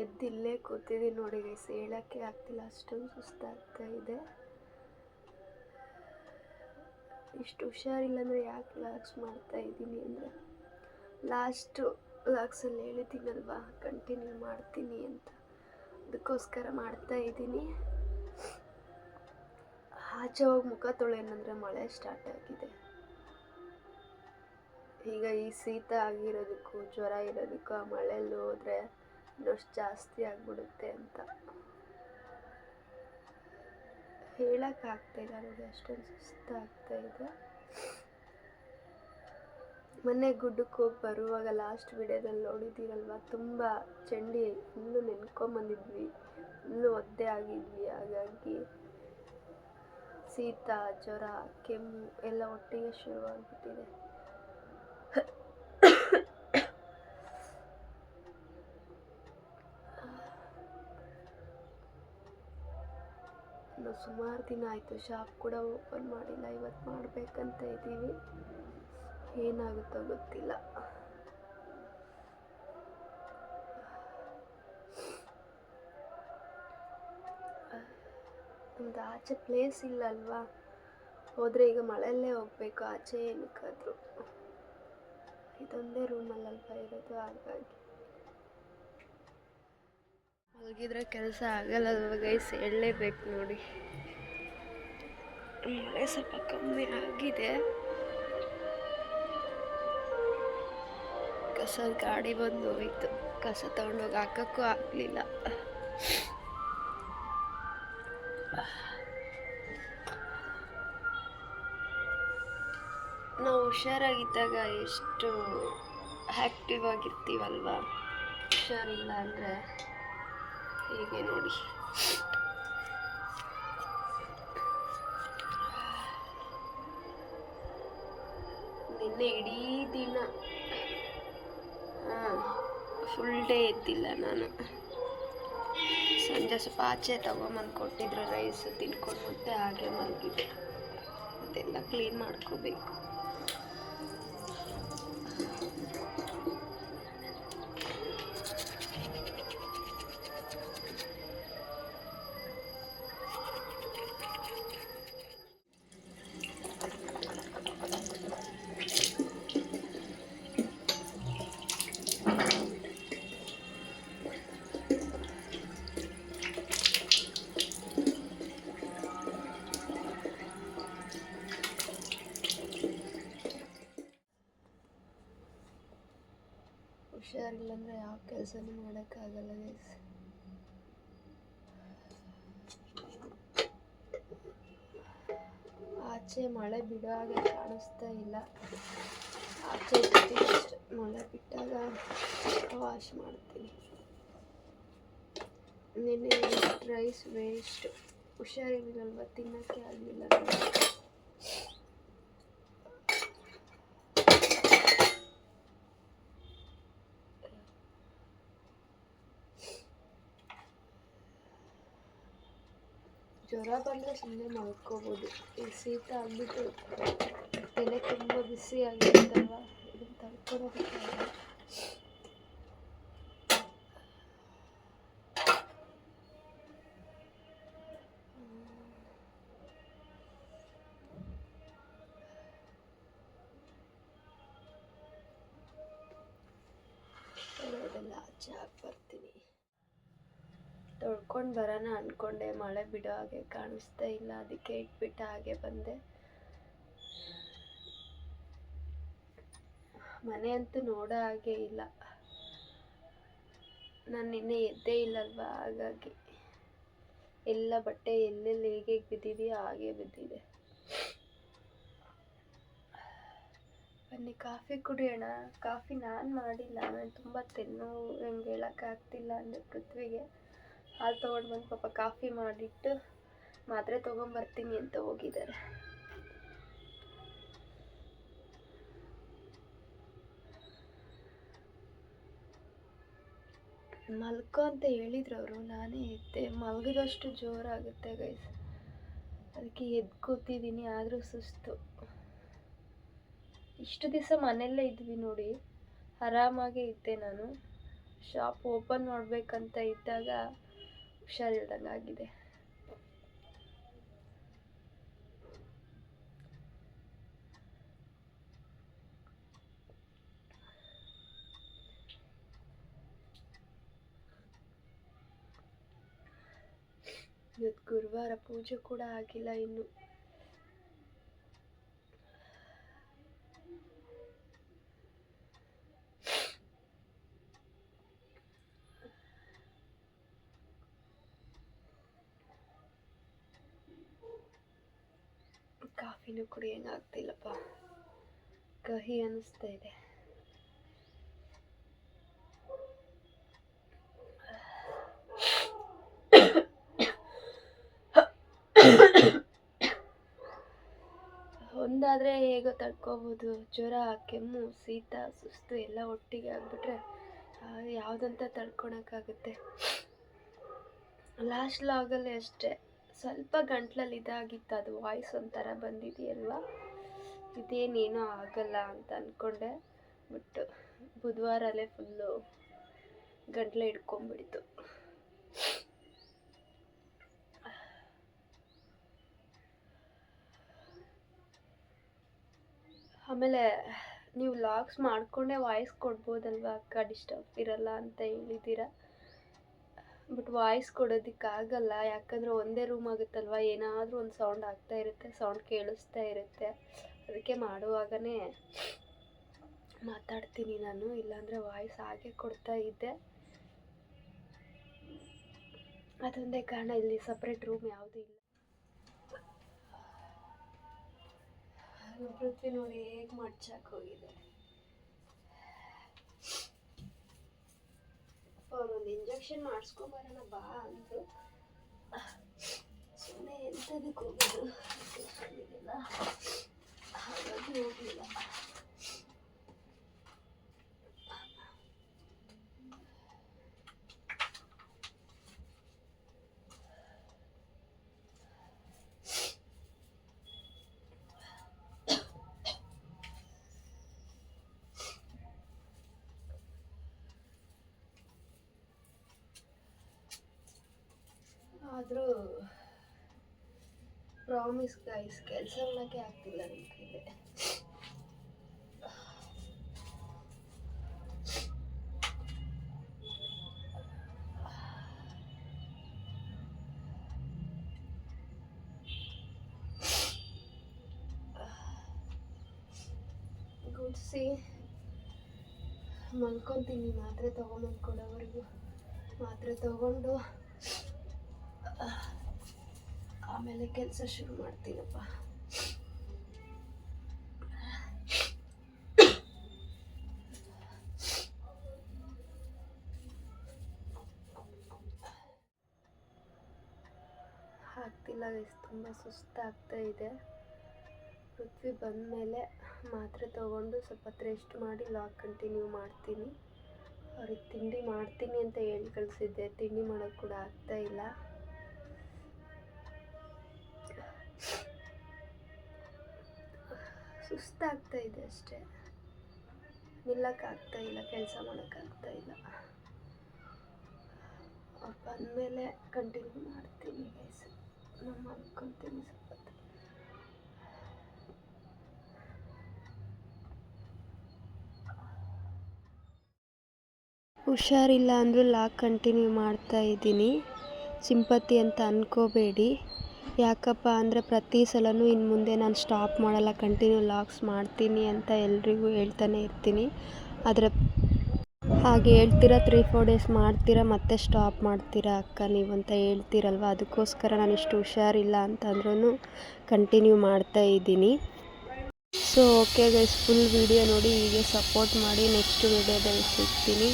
ಎದ್ದಿಲ್ಲೇ ಕೂತಿದ್ದೀನಿ ನೋಡಿ ಗೈಸ್, ಹೇಳೋಕ್ಕೆ ಆಗ್ತಿಲ್ಲ, ಅಷ್ಟೊಂದು ಸುಸ್ತಾಗ್ತಾ ಇದೆ. ಇಷ್ಟು ಹುಷಾರಿಲ್ಲ ಅಂದರೆ ಯಾಕೆ ಲಾಗ್ಸ್ ಮಾಡ್ತಾ ಇದ್ದೀನಿ ಅಂದರೆ, ಲಾಸ್ಟು ಲಾಗ್ಸಲ್ಲಿ ಹೇಳಿದ್ದೀನಲ್ವಾ ಕಂಟಿನ್ಯೂ ಮಾಡ್ತೀನಿ ಅಂತ, ಅದಕ್ಕೋಸ್ಕರ ಮಾಡ್ತಾ ಇದ್ದೀನಿ. ಆಚೆ ಹೋಗಿ ಮುಖ ತೊಳೆಯೋಣಂದರೆ ಮಳೆ ಸ್ಟಾರ್ಟ್ ಆಗಿದೆ. ಈಗ ಈ ಶೀತ ಆಗಿರೋದಕ್ಕೂ ಜ್ವರ ಇರೋದಕ್ಕೂ ಆ ಮಳೆಯಲ್ಲಿ ಹೋದರೆ ಇನ್ನಷ್ಟು ಜಾಸ್ತಿ ಆಗಿಬಿಡುತ್ತೆ ಅಂತ ಹೇಳೋಕ್ಕಾಗ್ತಾಯಿಲ್ಲ ನೋಡಿ, ಅಷ್ಟೊಂದು ಸುಸ್ತಾಗ್ತಾ ಇದೆ. ಮೊನ್ನೆ ಗುಡ್ಡಕ್ಕೆ ಹೋಗಿ ಬರುವಾಗ ಲಾಸ್ಟ್ ವಿಡಿಯೋದಲ್ಲಿ ನೋಡಿದ್ದೀರಲ್ವ, ತುಂಬ ಚಂಡಿ ಫುಲ್ಲು ನೆನ್ಕೊಂಬಂದಿದ್ವಿ, ಫುಲ್ಲು ಒದ್ದೆ ಆಗಿದ್ವಿ. ಹಾಗಾಗಿ ಶೀತ ಜ್ವರ ಕೆಮ್ಮು ಎಲ್ಲ ಒಟ್ಟಿಗೆ ಶುರುವಾಗ್ಬಿಟ್ಟಿದೆ. ನಾವು ಸುಮಾರು ದಿನ ಆಯಿತು ಶಾಪ್ ಕೂಡ ಓಪನ್ ಮಾಡಿಲ್ಲ, ಇವತ್ತು ಮಾಡಬೇಕಂತ ಇದ್ದೀವಿ, ಏನಾಗುತ್ತೋ ಗೊತ್ತಿಲ್ಲ. ನಮ್ದು ಆಚೆ ಪ್ಲೇಸ್ ಇಲ್ಲ ಅಲ್ವಾ, ಹೋದರೆ ಈಗ ಮಳೆಯಲ್ಲೇ ಹೋಗಬೇಕು ಆಚೆ ಏನಕ್ಕಾದರೂ. ಇದೊಂದೇ ರೂಮಲ್ಲಲ್ವ ಇರೋದು, ಹಾಗಾಗಿ ಮಲಗಿದ್ರೆ ಕೆಲಸ ಆಗಲ್ಲಲ್ವ ಗೈಸ್, ಹೇಳಲೇಬೇಕು ನೋಡಿ. ಮಳೆ ಸ್ವಲ್ಪ ಕಮ್ಮಿ ಆಗಿದೆ. ಕಸದ ಗಾಡಿ ಬಂದು ಹೋಯ್ತು, ಕಸ ತೊಗೊಂಡೋಗಿ ಹಾಕೋಕ್ಕೂ ಆಗಲಿಲ್ಲ. ನಾವು ಹುಷಾರಾಗಿದ್ದಾಗ ಎಷ್ಟು ಆ್ಯಕ್ಟಿವ್ ಆಗಿರ್ತೀವಲ್ವ, ಹುಷಾರಿಲ್ಲ ಅಂದರೆ ಹೀಗೆ ನೋಡಿ. ನಿನ್ನೆ ಇಡೀ ದಿನ ಫುಲ್ ಡೇ ಎದ್ದಿಲ್ಲ ನಾನು. ಸಂಜೆ ಸ್ವಲ್ಪ ಆಚೆ ತಗೊಂಬಂದು ಕೊಟ್ಟಿದ್ರು ರೈಸ್ ತಿನ್ಕೊಂಡು, ಮತ್ತೆ ಹಾಗೆ ಮಲಗಿದ್ದೆ. ಅದೆಲ್ಲ ಕ್ಲೀನ್ ಮಾಡ್ಕೋಬೇಕು. ಹುಷಾರಿಲ್ಲ ಅಂದರೆ ಯಾವ ಕೆಲಸನೂ ಮಾಡೋಕ್ಕಾಗಲ್ಲ ಗೈಸ್. ಆಚೆ ಮಳೆ ಬಿಡೋ ಹಾಗೆ ಕಾಣಿಸ್ತಾ ಇಲ್ಲ. ಆಚೆ ಅಷ್ಟೇ, ಮಳೆ ಬಿಟ್ಟಾಗ ವಾಶ್ ಮಾಡ್ತೀನಿ. ನಿನ್ನೆ ರೈಸ್ ವೇಸ್ಟ್, ಹುಷಾರಿರಲಿಲ್ಲಲ್ವ, ತಿನ್ನೋಕ್ಕೆ ಆಗಲಿಲ್ಲ. ಜ್ವರ ಬಂದರೆ ಸುಮ್ಮನೆ ಮಲ್ಕೋಬೋದು. ಈ ಶೀತ ಆಗಿಬಿಟ್ಟು ತಲೆ ತುಂಬ ಬಿಸಿ ಆಗಿರುತ್ತಲ್ವ, ಇದನ್ನು ತಡ್ಕೊಳೋದಕ್ಕಾಗಲ್ಲ. ಅದೆಲ್ಲ ಆಚೆ ಹಾಕಿ ಬರ್ತೀನಿ. ತೊಳ್ಕೊಂಡು ಬರೋಣ ಅಂದ್ಕೊಂಡೆ, ಮಳೆ ಬಿಡೋ ಹಾಗೆ ಕಾಣಿಸ್ತಾ ಇಲ್ಲ, ಅದಕ್ಕೆ ಇಟ್ಬಿಟ್ಟು ಹಾಗೆ ಬಂದೆ. ಮನೆ ಅಂತೂ ನೋಡೋ ಹಾಗೆ ಇಲ್ಲ, ನಾನು ನಿನ್ನೆ ಎದ್ದೇ ಇಲ್ಲಲ್ವ, ಹಾಗಾಗಿ ಎಲ್ಲ ಬಟ್ಟೆ ಎಲ್ಲೆಲ್ಲಿ ಹೇಗೆ ಬಿದ್ದಿದೆಯೋ ಹಾಗೆ ಬಿದ್ದಿದೆ. ಬನ್ನಿ ಕಾಫಿ ಕುಡಿಯೋಣ. ಕಾಫಿ ನಾನು ಮಾಡಿಲ್ಲ, ನಾನು ತುಂಬ ತೆನ್ನೋವು, ಹೆಂಗೆ ಹೇಳೋಕ್ಕಾಗ್ತಿಲ್ಲ ಅಂದರೆ ಪೃಥ್ವಿಗೆ ಹಾಲು ತೊಗೊಂಡು ಬಂದು ಪಾಪ ಕಾಫಿ ಮಾಡಿಟ್ಟು ಮಾತ್ರೆ ತೊಗೊಂಬರ್ತೀನಿ ಅಂತ ಹೋಗಿದ್ದಾರೆ. ಮಲ್ಕೋ ಅಂತ ಹೇಳಿದ್ರು ಅವರು, ನಾನೇ ಎದ್ದೆ. ಮಲಗಿದಷ್ಟು ಜೋರಾಗುತ್ತೆ ಗೈಸ್, ಅದಕ್ಕೆ ಎದ್ದು ಕೂತಿದ್ದೀನಿ. ಆದರೂ ಸುಸ್ತು. ಇಷ್ಟು ದಿವಸ ಮನೆಯಲ್ಲೇ ಇದ್ವಿ ನೋಡಿ, ಆರಾಮಾಗೇ ಇದ್ದೆ ನಾನು. ಶಾಪ್ ಓಪನ್ ಮಾಡಬೇಕಂತ ಇದ್ದಾಗ ಹುಷಾರಿಲ್ದಂಗೆ ಆಗಿದೆ. ಇವತ್ತು ಗುರುವಾರ, ಪೂಜೆ ಕೂಡ ಆಗಿಲ್ಲ ಇನ್ನು. ಕಾಫಿನೂ ಕುಡಿಯೋಂಗಾಗ್ತಿಲ್ಲಪ್ಪ, ಕಹಿ ಅನ್ನಿಸ್ತಾ ಇದೆ. ಒಂದಾದರೆ ಹೇಗೋ ತಡ್ಕೋಬೋದು, ಜ್ವರ, ಕೆಮ್ಮು, ಶೀತ, ಸುಸ್ತು ಎಲ್ಲ ಒಟ್ಟಿಗೆ ಆಗಿಬಿಟ್ರೆ ಯಾವುದಂತ ತಡ್ಕೊಳಕ್ಕಾಗುತ್ತೆ. ಲಾಸ್ಟ್ ಲಾಗಲ್ಲಿ ಅಷ್ಟೇ ಸ್ವಲ್ಪ ಗಂಟ್ಲಲ್ಲಿ ಇದಾಗಿತ್ತು, ಅದು ವಾಯ್ಸ್ ಒಂಥರ ಬಂದಿದೆಯಲ್ವ, ಇದೇನೇನೋ ಆಗಲ್ಲ ಅಂತ ಅಂದ್ಕೊಂಡೆ. ಬಟ್ ಬುಧವಾರಲ್ಲೇ ಫುಲ್ಲು ಗಂಟ್ಲು ಹಿಡ್ಕೊಂಬಿಡ್ತು. ಆಮೇಲೆ ನೀವು ಲಾಗ್ಸ್ ಮಾಡಿಕೊಂಡೇ ವಾಯ್ಸ್ ಕೊಡ್ಬೋದಲ್ವ ಅಕ್ಕ, ಡಿಸ್ಟರ್ಬ್ ಇರಲ್ಲ ಅಂತ ಹೇಳಿದ್ದೀರಾ. ಬಟ್ ವಾಯ್ಸ್ ಕೊಡೋದಕ್ಕಾಗಲ್ಲ, ಯಾಕಂದರೆ ಒಂದೇ ರೂಮ್ ಆಗುತ್ತಲ್ವ, ಏನಾದರೂ ಒಂದು ಸೌಂಡ್ ಆಗ್ತಾ ಇರುತ್ತೆ, ಸೌಂಡ್ ಕೇಳಿಸ್ತಾ ಇರುತ್ತೆ. ಅದಕ್ಕೆ ಮಾಡುವಾಗನೇ ಮಾತಾಡ್ತೀನಿ ನಾನು, ಇಲ್ಲಾಂದರೆ ವಾಯ್ಸ್ ಹಾಗೆ ಕೊಡ್ತಾ ಇದ್ದೆ. ಅದೊಂದೇ ಕಾರಣ, ಇಲ್ಲಿ ಸಪ್ರೇಟ್ ರೂಮ್ ಯಾವುದೂ ಇಲ್ಲ. ಪೃಥ್ವಿ ನೋಡಿ ಹೇಗೆ ಮಡ್ಚಕ್ಕೆ ಹೋಗಿದೆ. ಅವರೊಂದು ಇಂಜೆಕ್ಷನ್ ಮಾಡಿಸ್ಕೊಂಬರೋಣ ಬಾ ಅಂದರು, ಸುಮ್ಮನೆ ಎಂಥದಕ್ಕೆ ಹೋಗೋದು ಇದೆಲ್ಲ, ಹಾಗಾಗಿ ಹೋಗಲಿಲ್ಲ. ಆದರೂ ಪ್ರಾಮಿಸ್ ಗೈಸ್, ಕೆಲಸ ಮಾಡೋಕ್ಕೆ ಆಗ್ತಿಲ್ಲ ನನ್ನ ಕೈಲಿ. ಗುಡ್ಸಿ ಮಲ್ಕೊತೀನಿ, ಮಾತ್ರೆ ತೊಗೊಂಬಂದು ಕೊಡೋವರೆಗೂ. ಮಾತ್ರೆ ತೊಗೊಂಡು ಆಮೇಲೆ ಕೆಲಸ ಶುರು ಮಾಡ್ತೀನಪ್ಪ. ಆಗ್ತಿಲ್ಲ ಗೈಸ್, ತುಂಬ ಸುಸ್ತಾಗ್ತಾ ಇದೆ. ಪೃಥ್ವಿ ಬಂದಮೇಲೆ ಮಾತ್ರೆ ತೊಗೊಂಡು ಸ್ವಲ್ಪ ರೆಸ್ಟ್ ಮಾಡಿ ಲಾಗ್ ಕಂಟಿನ್ಯೂ ಮಾಡ್ತೀನಿ. ಅವ್ರಿಗೆ ತಿಂಡಿ ಮಾಡ್ತೀನಿ ಅಂತ ಹೇಳಿ ಕಳಿಸಿದ್ದೆ, ತಿಂಡಿ ಮಾಡೋಕ್ಕೆ ಕೂಡ ಆಗ್ತಾ ಇಲ್ಲ. ಸುಸ್ತಾಗ್ತಾ ಇದೆ ಅಷ್ಟೇ, ನಿಲ್ಲಕ್ಕಾಗ್ತಾ ಇಲ್ಲ, ಕೆಲಸ ಮಾಡೋಕ್ಕಾಗ್ತಾ ಇಲ್ಲ. ಅವ್ರು ಬಂದಮೇಲೆ ಕಂಟಿನ್ಯೂ ಮಾಡ್ತೀನಿ ಗೈಸ್. ನಾನು ಮಲ್ಕೊತೀನಿ ಸ್ವಲ್ಪ. ಹುಷಾರಿಲ್ಲ ಅಂದರೂ ಲಾಗ್ ಕಂಟಿನ್ಯೂ ಮಾಡ್ತಾ ಇದ್ದೀನಿ. ಸಿಂಪತಿ ಅಂತ ಅಂದ್ಕೋಬೇಡಿ, ಯಾಕಪ್ಪ ಅಂದರೆ ಪ್ರತಿ ಸಲವೂ ಇನ್ನು ಮುಂದೆ ನಾನು ಸ್ಟಾಪ್ ಮಾಡಲ್ಲ, ಕಂಟಿನ್ಯೂ ಲಾಗ್ಸ್ ಮಾಡ್ತೀನಿ ಅಂತ ಎಲ್ರಿಗೂ ಹೇಳ್ತಾನೆ ಇರ್ತೀನಿ. ಆದರೆ ಹಾಗೆ ಹೇಳ್ತೀರಾ 3-4 ಡೇಸ್ ಮಾಡ್ತೀರಾ, ಮತ್ತೆ ಸ್ಟಾಪ್ ಮಾಡ್ತೀರಾ ಅಕ್ಕ ನೀವು ಅಂತ ಹೇಳ್ತೀರಲ್ವ, ಅದಕ್ಕೋಸ್ಕರ ನಾನು ಇಷ್ಟು ಹುಷಾರಿಲ್ಲ ಅಂತಂದ್ರೂ ಕಂಟಿನ್ಯೂ ಮಾಡ್ತಾ ಇದ್ದೀನಿ. So okay guys, full video ನೋಡಿ ಹೀಗೆ ಸಪೋರ್ಟ್ ಮಾಡಿ. ನೆಕ್ಸ್ಟ್ ವಿಡಿಯೋದಲ್ಲಿ ಸಿಗ್ತೀನಿ.